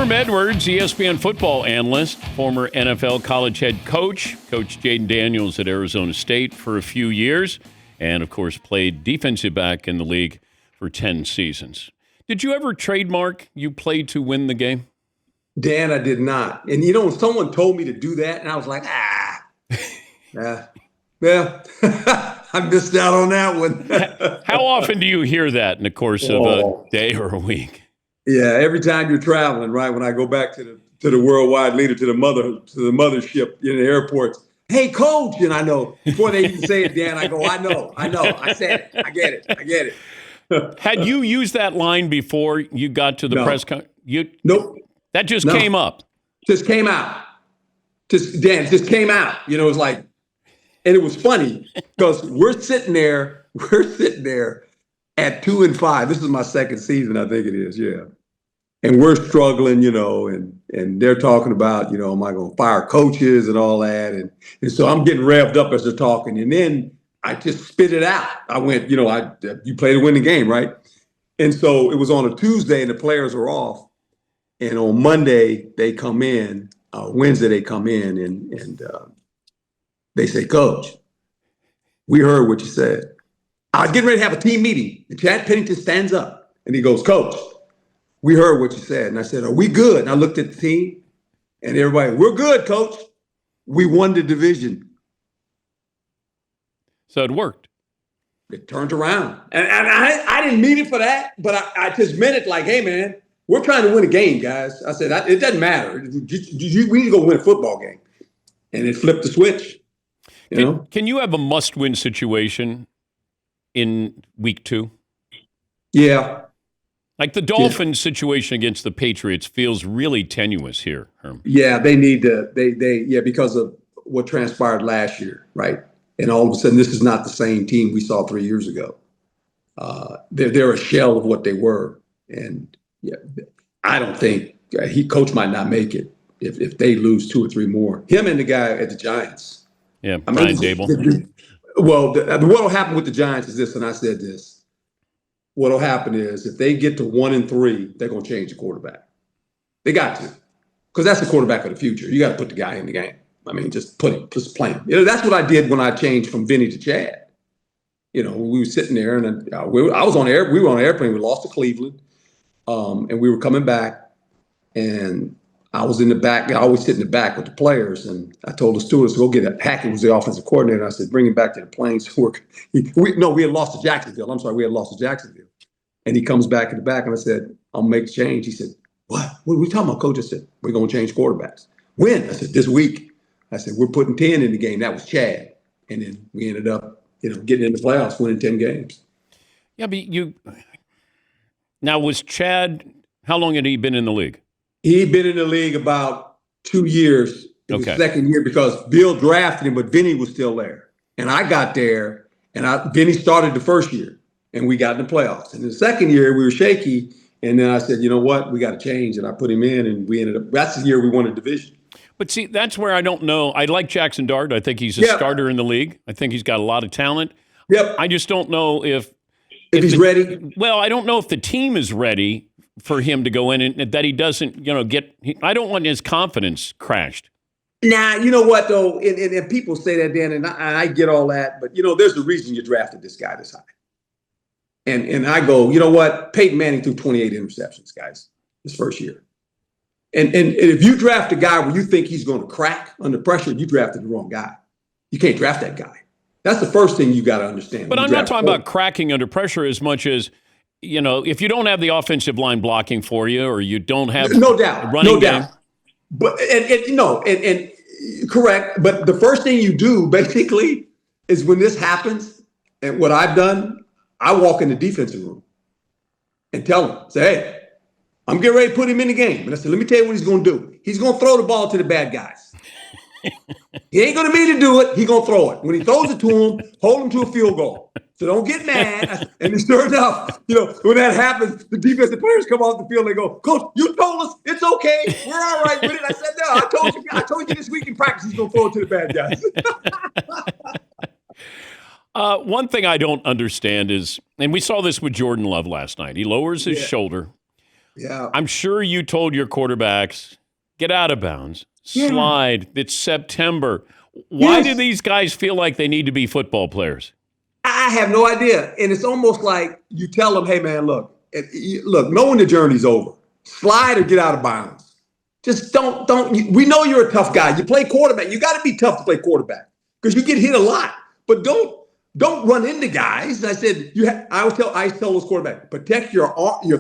Herm Edwards, ESPN football analyst, former NFL college head coach, coached Jaden Daniels at Arizona State for a few years, and, of course, played defensive back in the league for 10 seasons. Did you ever trademark you played to win the game? Dan, I did not. And, someone told me to do that, and I was like, yeah, I missed out on that one. How often do you hear that in the course of a day or a week? Yeah, every time you're traveling, right? When I go back to the worldwide leader, to the mothership in the airports. Hey, coach, and I know before they even say it, Dan, I go, I know, I said it, I get it. Had you used that line before you got to the press conference? Nope. That just came up. Just came out. It just came out. It was like, and it was funny because we're sitting there at 2-5. This is my second season, I think it is, yeah. And we're struggling, and they're talking about, am I going to fire coaches and all that? And so I'm getting revved up as they're talking. And then I just spit it out. I went, you play to win the game, right? And so it was on a Tuesday and the players were off. And on Monday, they come in, Wednesday, they come in and they say, Coach, we heard what you said. I was getting ready to have a team meeting. And Chad Pennington stands up and he goes, Coach, we heard what you said. And I said, are we good? And I looked at the team and everybody, we're good, Coach. We won the division. So it worked. It turned around. And I didn't mean it for that, but I just meant it like, hey, man, we're trying to win a game, guys. I said, it doesn't matter. We need to go win a football game. And it flipped the switch. Can you have a must-win situation in week 2? Yeah. Like the Dolphins situation against the Patriots feels really tenuous here, Herm. Yeah, they need to, because of what transpired last year, right? And all of a sudden, this is not the same team we saw 3 years ago. They're a shell of what they were. And yeah, I don't think coach might not make it if they lose 2 or 3 more. Him and the guy at the Giants. Yeah, Brian Dable. Well, what will happen with the Giants is this, and I said this. What will happen is if they get to 1-3, they're going to change the quarterback. They got to, because that's the quarterback of the future. You got to put the guy in the game. I mean, just play him. That's what I did when I changed from Vinny to Chad. We were sitting there, and I was on air. We were on an airplane. We lost to Cleveland, and we were coming back, and I was in the back. I always sit in the back with the players, and I told the stewards to go get Hackett, was the offensive coordinator. I said, bring him back to the planes. We had lost to Jacksonville. I'm sorry, we had lost to Jacksonville. And he comes back in the back, and I said, I'll make the change. He said, what? What are we talking about, Coach? I said, we're going to change quarterbacks. When? I said, this week. I said, we're putting 10 in the game. That was Chad. And then we ended up, getting in the playoffs, winning 10 games. Yeah, but now was Chad, how long had he been in the league? He'd been in the league about 2 years. It was the second year because Bill drafted him, but Vinny was still there. And I got there, and Vinny started the first year, and we got in the playoffs. And the second year, we were shaky, and then I said, you know what, we got to change. And I put him in, and we ended up – that's the year we won a division. But see, that's where I don't know. I like Jackson Dart. I think he's a starter in the league. I think he's got a lot of talent. Yep. I just don't know if he's ready. Well, I don't know if the team is ready for him to go in and that he doesn't, I don't want his confidence crashed. Nah, you know what, though? And people say that, Dan, and I get all that. But, there's a reason you drafted this guy this high. And I go, you know what? Peyton Manning threw 28 interceptions, guys, his first year. And if you draft a guy where you think he's going to crack under pressure, you drafted the wrong guy. You can't draft that guy. That's the first thing you got to understand. But I'm not talking about cracking under pressure as much as, if you don't have the offensive line blocking for you or you don't have no doubt, running game. But and correct. But the first thing you do basically is when this happens, and what I've done, I walk in the defensive room and tell them, say, hey, I'm getting ready to put him in the game. And I said, let me tell you what he's going to do. He's going to throw the ball to the bad guys. He ain't going to mean to do it. He's going to throw it. When he throws it to him, hold him to a field goal. So don't get mad. And sure enough, when that happens, the defensive players come off the field and they go, Coach, you told us it's okay. We're all right with it. I said, no, I told you this week in practice he's going to throw it to the bad guys. One thing I don't understand is, and we saw this with Jordan Love last night. He lowers his shoulder. Yeah. I'm sure you told your quarterbacks, get out of bounds, Yeah. slide. It's September. Why do Yes. these guys feel like they need to be football players? I have no idea. And it's almost like you tell them, hey, man, look, knowing the journey's over. Slide or get out of bounds. Just don't. We know you're a tough guy. You play quarterback. You got to be tough to play quarterback because you get hit a lot. But don't run into guys. I said, I always tell those quarterbacks, protect your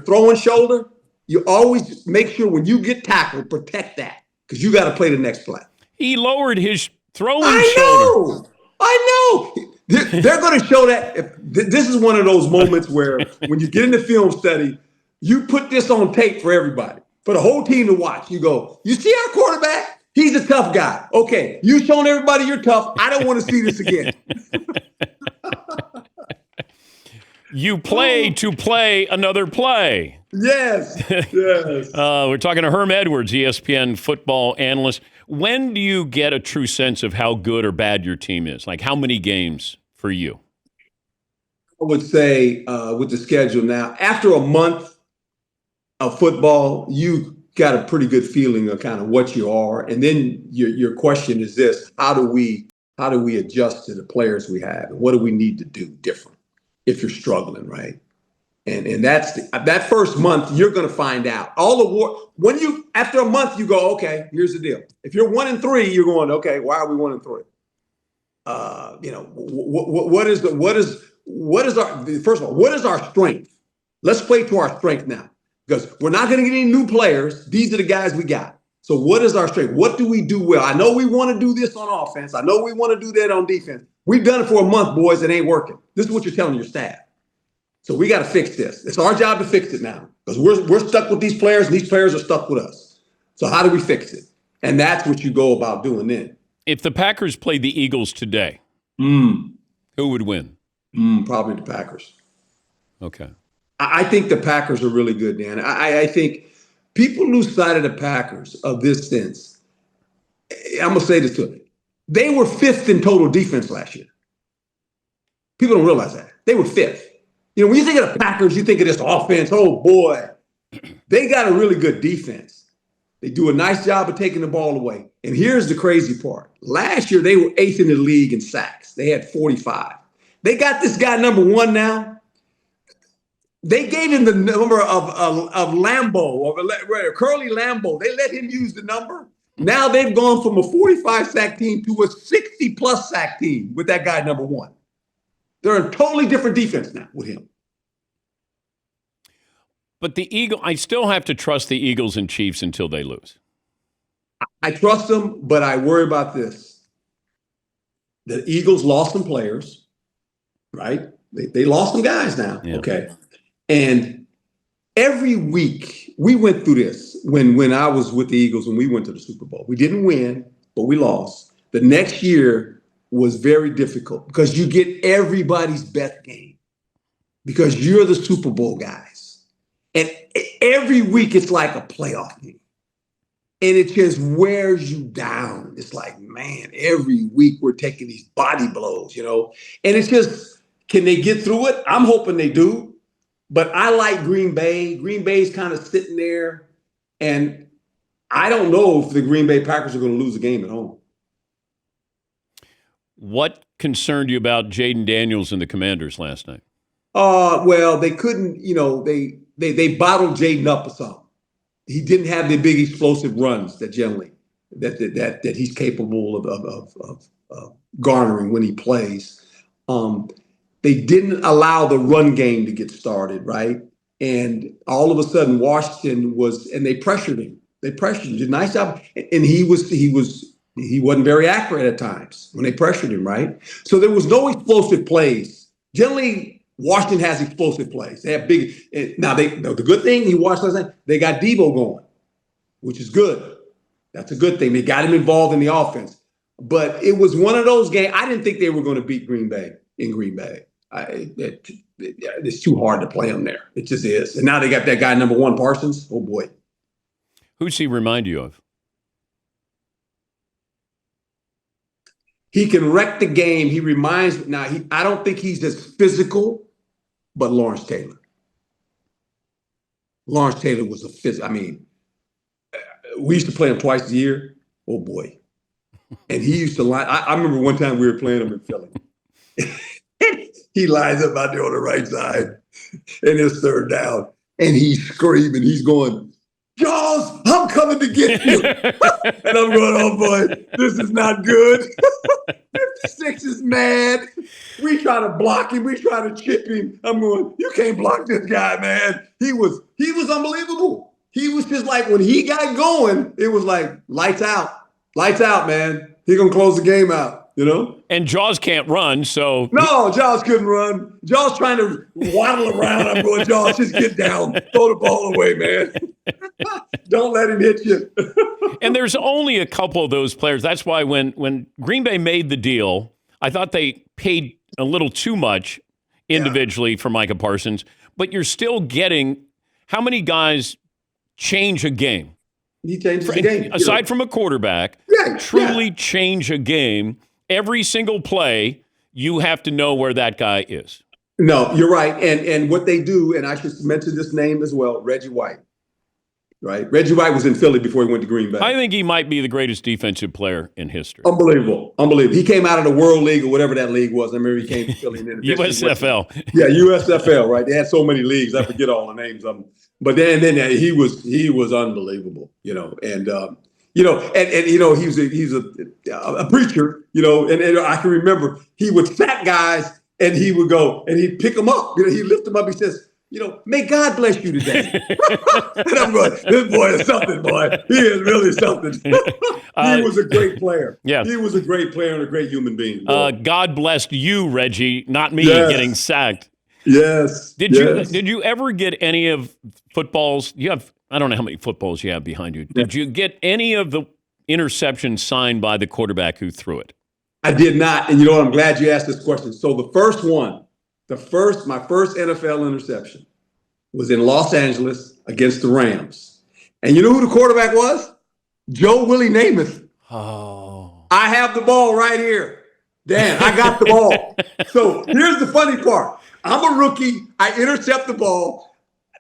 throwing shoulder. You always make sure when you get tackled, protect that because you got to play the next play. He lowered his throwing I shoulder. know. I know. They're going to show that. This is one of those moments where when you get in the film study, you put this on tape for everybody, for the whole team to watch. You go, you see our quarterback? He's a tough guy. Okay, you've shown everybody you're tough. I don't want to see this again. You play to play another play. Yes, yes. We're talking to Herm Edwards, ESPN football analyst. When do you get a true sense of how good or bad your team is? Like how many games for you? I would say with the schedule now, after a month of football, you got a pretty good feeling of kind of what you are. And then your question is this: how do we adjust to the players we have, and what do we need to do different if you're struggling, right? And that's that first month you're going to find out all the war. When you after a month you go, okay, here's the deal. If you're 1-3, you're going, okay, why are we 1-3? What is our first of all, what is our strength? Let's play to our strength now because we're not going to get any new players. These are the guys we got. So what is our strength? What do we do well? I know we want to do this on offense. I know we want to do that on defense. We've done it for a month, boys. It ain't working. This is what you're telling your staff. So we got to fix this. It's our job to fix it now because we're stuck with these players and these players are stuck with us. So how do we fix it? And that's what you go about doing then. If the Packers played the Eagles today, who would win? Probably the Packers. Okay. I think the Packers are really good, Dan. I think people lose sight of the Packers of this sense. I'm going to say this to them. They were 5th in total defense last year. People don't realize that. They were 5th. You know, when you think of the Packers, you think of this offense. Oh, boy. They got a really good defense. They do a nice job of taking the ball away. And here's the crazy part. Last year, they were 8th in the league in sacks. They had 45. They got this guy number 1 now. They gave him the number of Lambeau, of Curly Lambeau. They let him use the number. Now they've gone from a 45 sack team to a 60-plus sack team with that guy number 1. They're a totally different defense now with him. But I still have to trust the Eagles and Chiefs until they lose. I trust them, but I worry about this. The Eagles lost some players, right? They lost some guys now, okay? And every week, we went through this when I was with the Eagles when we went to the Super Bowl. We didn't win, but we lost. The next year was very difficult because you get everybody's best game because you're the Super Bowl guys. And every week it's like a playoff game. And it just wears you down. It's like, man, every week we're taking these body blows, you know? And it's just, can they get through it? I'm hoping they do. But I like Green Bay. Green Bay's kind of sitting there. And I don't know if the Green Bay Packers are going to lose a game at home. What concerned you about Jaden Daniels and the Commanders last night? Well, they couldn't, you know, they bottled Jaden up or something. He didn't have the big explosive runs that generally that he's capable of garnering when he plays. They didn't allow the run game to get started, right? And all of a sudden, Washington and they pressured him. They pressured him. Did a nice job, and he wasn't very accurate at times when they pressured him, right? So there was no explosive plays. Generally, Washington has explosive plays. They have big. Now, the good thing he watched last night, they got Debo going, which is good. That's a good thing. They got him involved in the offense. But it was one of those games. I didn't think they were going to beat Green Bay in Green Bay. It's too hard to play them there. It just is. And now they got that guy number 1, Parsons. Oh, boy. Who's he remind you of? He can wreck the game. He reminds me. Now, I don't think he's as physical, but Lawrence Taylor. Lawrence Taylor was a phys. I mean, we used to play him twice a year. Oh boy. And he used to line. I remember one time we were playing him in Philly. He lines up out there on the right side, and it's third down, and he's screaming. He's going, "Jaws, I'm coming to get you!" And I'm going, "Oh boy, this is not good." 56 is mad. We try to block him. We try to chip him. I'm going, "You can't block this guy, man." He was unbelievable. He was just like, when he got going, it was like lights out, man. He gonna close the game out, you know. And Jaws can't run, so No, Jaws couldn't run. Jaws trying to waddle around. I'm going, "Jaws, just get down, throw the ball away, man. Don't let him hit you." And there's only a couple of those players. That's why when Green Bay made the deal, I thought they paid a little too much individually for Micah Parsons. But you're still getting, how many guys change a game? He changes the game. Aside from a quarterback, truly change a game. Every single play, you have to know where that guy is. No, you're right. And what they do, and I should mention this name as well, Reggie White. Right? Reggie White was in Philly before he went to Green Bay. I think he might be the greatest defensive player in history. Unbelievable. He came out of the World League or whatever that league was. I remember he came to Philly. And USFL. Yeah, USFL, right? They had so many leagues. I forget all the names of them. But then he was unbelievable, you know. And you know, he's a preacher, you know, and I can remember he would sack guys and he would go and he'd pick them up. You know, he'd lift them up. He says, you know, "May God bless you today." And I'm going, "This boy is something, boy. He is really something." He was a great player. Yeah. He was a great player and a great human being. God blessed you, Reggie, not me getting sacked. Yes. Did you ever get any of footballs? I don't know how many footballs you have behind you. Did you get any of the interceptions signed by the quarterback who threw it? I did not. And you know what? I'm glad you asked this question. So the first one, my first NFL interception was in Los Angeles against the Rams. And you know who the quarterback was? Joe Willie Namath. Oh. I have the ball right here. Dan, I got the ball. So here's the funny part. I'm a rookie. I intercept the ball.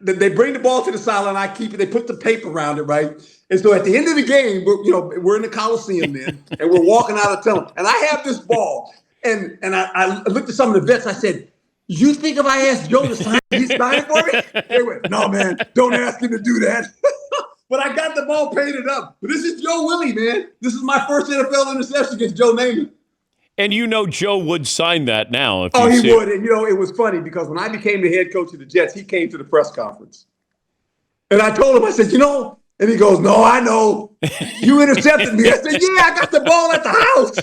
They bring the ball to the sideline. I keep it. They put the tape around it, right? And so at the end of the game, we're in the Coliseum then, and we're walking out of tunnel. And I have this ball. And I looked at some of the vets. I said, "You think if I asked Joe to sign, he's signing for me?" They went, "No, man, don't ask him to do that." But I got the ball painted up. But this is Joe Willie, man. This is my first NFL interception against Joe Namath. And you know Joe would sign that now. He would. And, you know, it was funny because when I became the head coach of the Jets, he came to the press conference. And I told him, I said, "You know," and he goes, "No, I know. You intercepted me." I said, "Yeah, I got the ball at the house."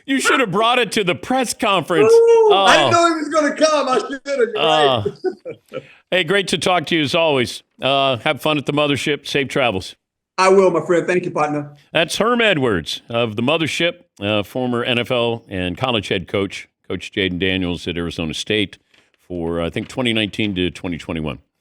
You should have brought it to the press conference. I didn't know he was going to come. I should have. Right. Hey, great to talk to you as always. Have fun at the mothership. Safe travels. I will, my friend. Thank you, partner. That's Herm Edwards of the mothership, former NFL and college head coach, Coach Jayden Daniels at Arizona State for, I think, 2019 to 2021.